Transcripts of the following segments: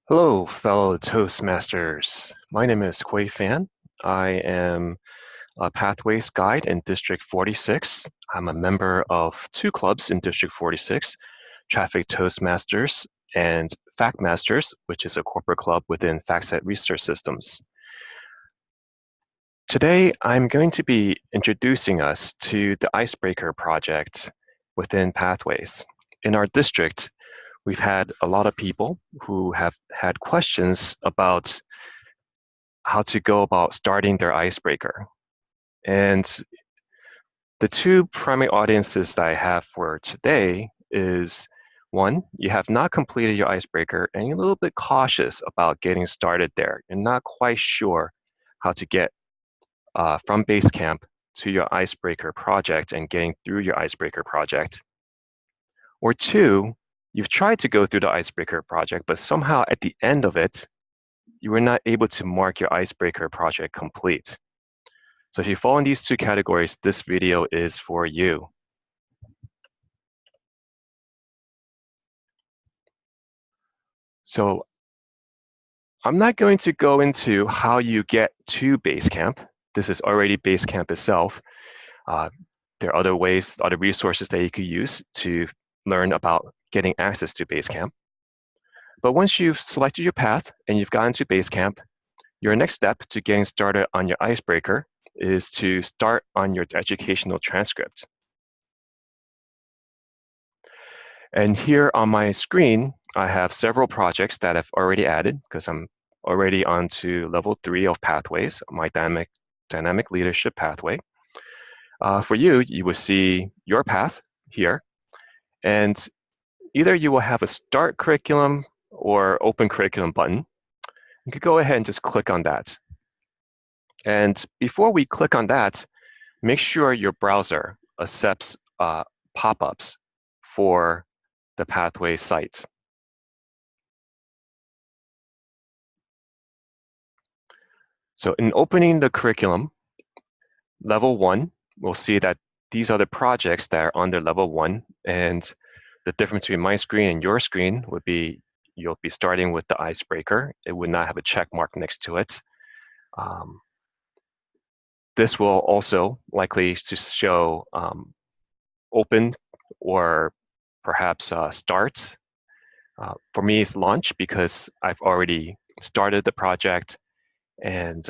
Hello, fellow Toastmasters. My name is Hui Fan. I am a Pathways Guide in District 46. I'm a member of two clubs in District 46, Traffic Toastmasters and Fact Masters, which is a corporate club within FactSet Research Systems. Today, I'm going to be introducing us to the Icebreaker project within Pathways. In our district, we've had a lot of people who have had questions about how to go about starting their icebreaker. And the two primary audiences that I have for today is one, you have not completed your icebreaker and you're a little bit cautious about getting started there. You're not quite sure how to get from Basecamp to your icebreaker project and getting through your icebreaker project. Or two, you've tried to go through the icebreaker project, but somehow at the end of it, you were not able to mark your icebreaker project complete. So if you fall in these two categories, this video is for you. So I'm not going to go into how you get to Basecamp. This is already Basecamp itself. There are other ways, other resources that you could use to learn about getting access to Basecamp. But once you've selected your path and you've gotten to Basecamp, your next step to getting started on your icebreaker is to start on your educational transcript. And here on my screen, I have several projects that I've already added because I'm already on to level 3 of Pathways, my dynamic leadership pathway. For you, you will see your path here, and either you will have a start curriculum or open curriculum button. You could go ahead and just click on that. And before we click on that, make sure your browser accepts pop-ups for the Pathway site. So in opening the curriculum, level 1, we'll see that these are the projects that are under level 1, and the difference between my screen and your screen would be you'll be starting with the icebreaker. It would not have a check mark next to it. This will also likely to show open or perhaps start. For me, it's launch because I've already started the project, and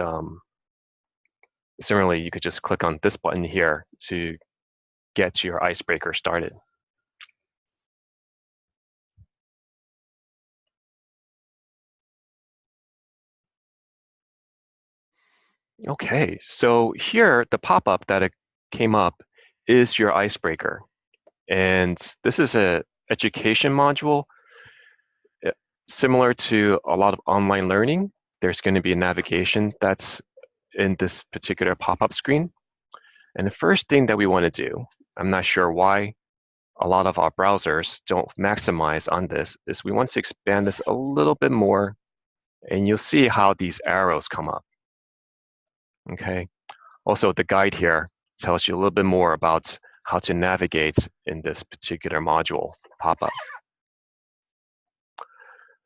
similarly, you could just click on this button here to get your icebreaker started. Okay, so here the pop-up that it came up is your icebreaker. And this is a education module. Similar to a lot of online learning, there's going to be a navigation that's in this particular pop-up screen. And the first thing that we want to do, I'm not sure why a lot of our browsers don't maximize on this, is we want to expand this a little bit more, and you'll see how these arrows come up. Okay. Also, the guide here tells you a little bit more about how to navigate in this particular module pop-up.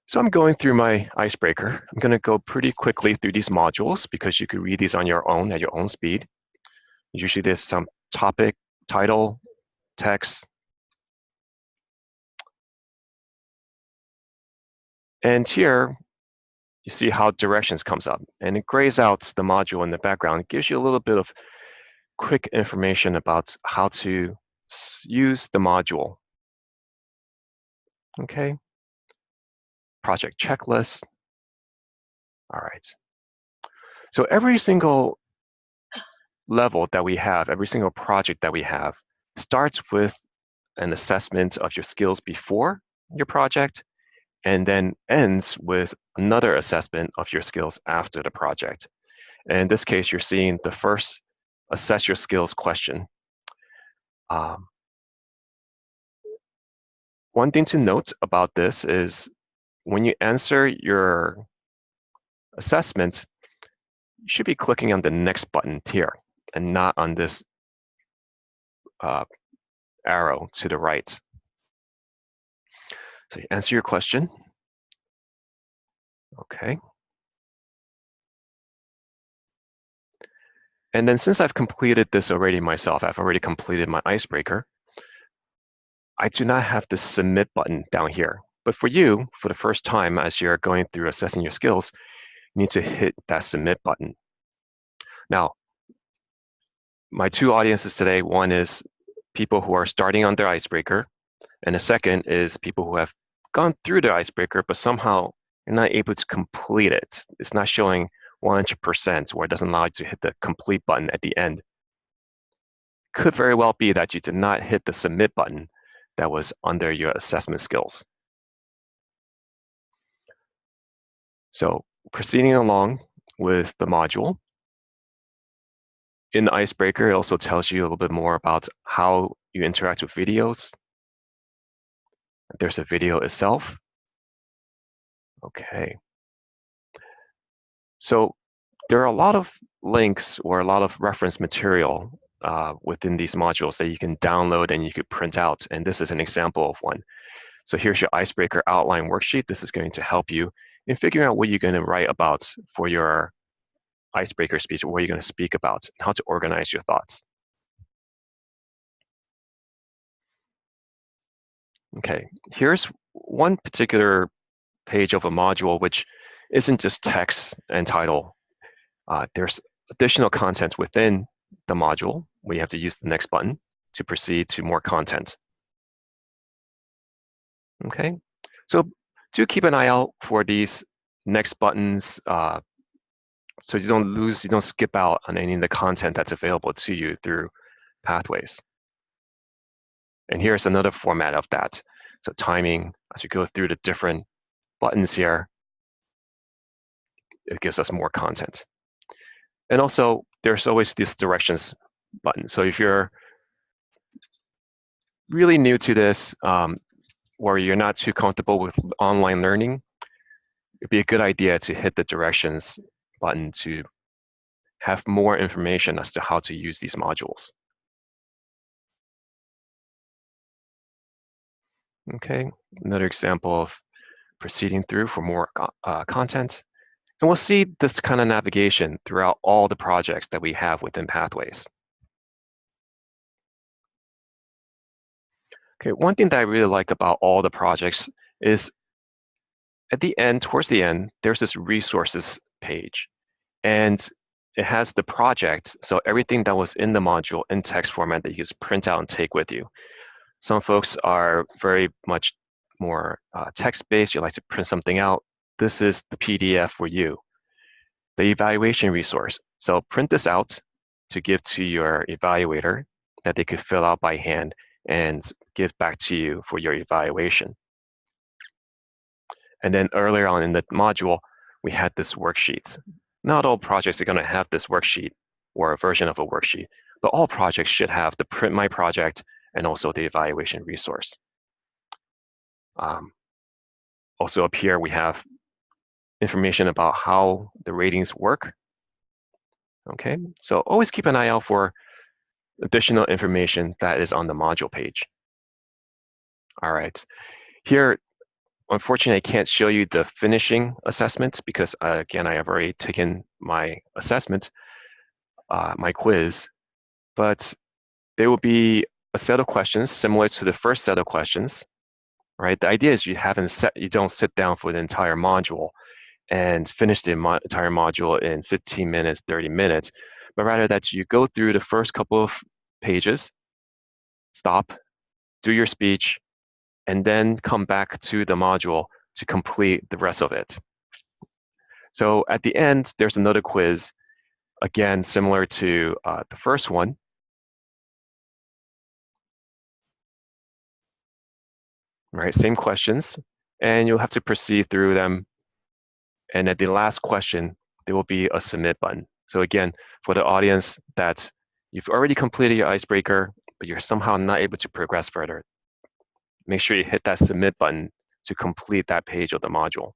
So I'm going through my icebreaker. I'm going to go pretty quickly through these modules because you could read these on your own at your own speed. Usually there's some topic, title, text. And here you see how directions comes up, and it grays out the module in the background. It gives you a little bit of quick information about how to use the module. Okay. Project checklist. All right. So every single level that we have, every single project that we have starts with an assessment of your skills before your project and then ends with another assessment of your skills after the project. And in this case, you're seeing the first assess your skills question. One thing to note about this is when you answer your assessment, you should be clicking on the next button here and not on this arrow to the right. So you answer your question. Okay. And then since I've completed this already myself, I've already completed my icebreaker, I do not have the submit button down here. But for you, for the first time as you're going through assessing your skills, you need to hit that submit button. Now, my two audiences today, one is people who are starting on their icebreaker, and the second is people who have gone through the icebreaker, but somehow you're not able to complete it. It's not showing 100%, or it doesn't allow you to hit the complete button at the end. Could very well be that you did not hit the submit button that was under your assessment skills. So proceeding along with the module, in the icebreaker, it also tells you a little bit more about how you interact with videos. There's a video itself. Okay. So there are a lot of links or a lot of reference material within these modules that you can download and you could print out. And this is an example of one. So here's your icebreaker outline worksheet. This is going to help you in figuring out what you're going to write about for your icebreaker speech, or what you're going to speak about, and how to organize your thoughts. Okay, here's one particular page of a module which isn't just text and title. There's additional content within the module where you have to use the next button to proceed to more content. Okay, so do keep an eye out for these next buttons so you don't skip out on any of the content that's available to you through Pathways. And here's another format of that. So timing, as we go through the different buttons here, it gives us more content. And also, there's always this directions button. So if you're really new to this, or you're not too comfortable with online learning, it'd be a good idea to hit the directions button to have more information as to how to use these modules. Okay, another example of proceeding through for more content. And we'll see this kind of navigation throughout all the projects that we have within Pathways. Okay, one thing that I really like about all the projects is at the end, towards the end, there's this resources page. And it has the project, so everything that was in the module in text format that you can print out and take with you. Some folks are very much more text-based. You like to print something out. This is the PDF for you. The evaluation resource. So print this out to give to your evaluator that they could fill out by hand and give back to you for your evaluation. And then earlier on in the module, we had this worksheet. Not all projects are going to have this worksheet or a version of a worksheet, but all projects should have the Print My Project and also the evaluation resource. Also up here, we have information about how the ratings work. Okay, so always keep an eye out for additional information that is on the module page. All right, here, unfortunately, I can't show you the finishing assessment because, again, I have already taken my assessment, my quiz, but there will be a set of questions similar to the first set of questions, right? The idea is you don't sit down for the entire module and finish the entire module in 15 minutes, 30 minutes, but rather that you go through the first couple of pages, stop, do your speech, and then come back to the module to complete the rest of it. So at the end, there's another quiz, again, similar to the first one. Right, same questions, and you'll have to proceed through them. And at the last question, there will be a submit button. So again, for the audience that you've already completed your icebreaker, but you're somehow not able to progress further, make sure you hit that submit button to complete that page of the module.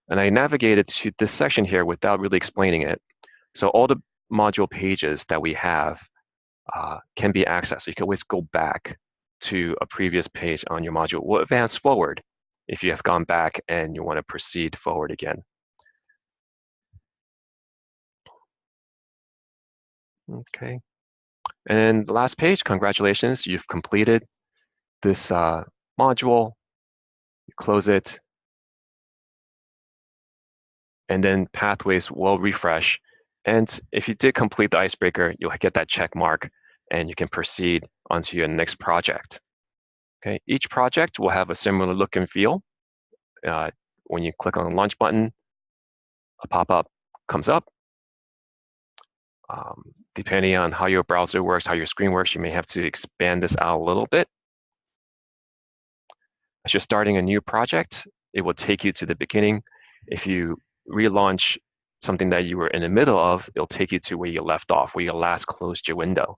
And I navigated to this section here without really explaining it. So all the module pages that we have can be accessed. So you can always go back to a previous page on your module. We'll advance forward if you have gone back and you want to proceed forward again. Okay. And the last page, congratulations, you've completed this module. You close it, and then Pathways will refresh. And if you did complete the icebreaker, you'll get that check mark, and you can proceed onto your next project. Okay, each project will have a similar look and feel. When you click on the launch button, a pop-up comes up. Depending on how your browser works, how your screen works, you may have to expand this out a little bit. As you're starting a new project, it will take you to the beginning. If you relaunch something that you were in the middle of, it'll take you to where you left off, where you last closed your window.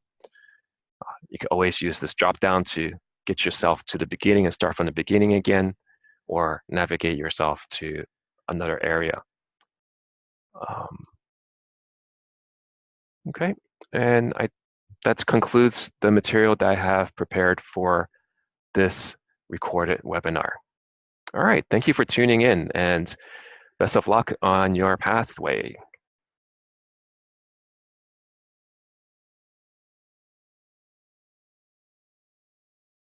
You can always use this drop-down to get yourself to the beginning and start from the beginning again, or navigate yourself to another area. Okay, and that concludes the material that I have prepared for this recorded webinar. All right, thank you for tuning in, and best of luck on your pathway.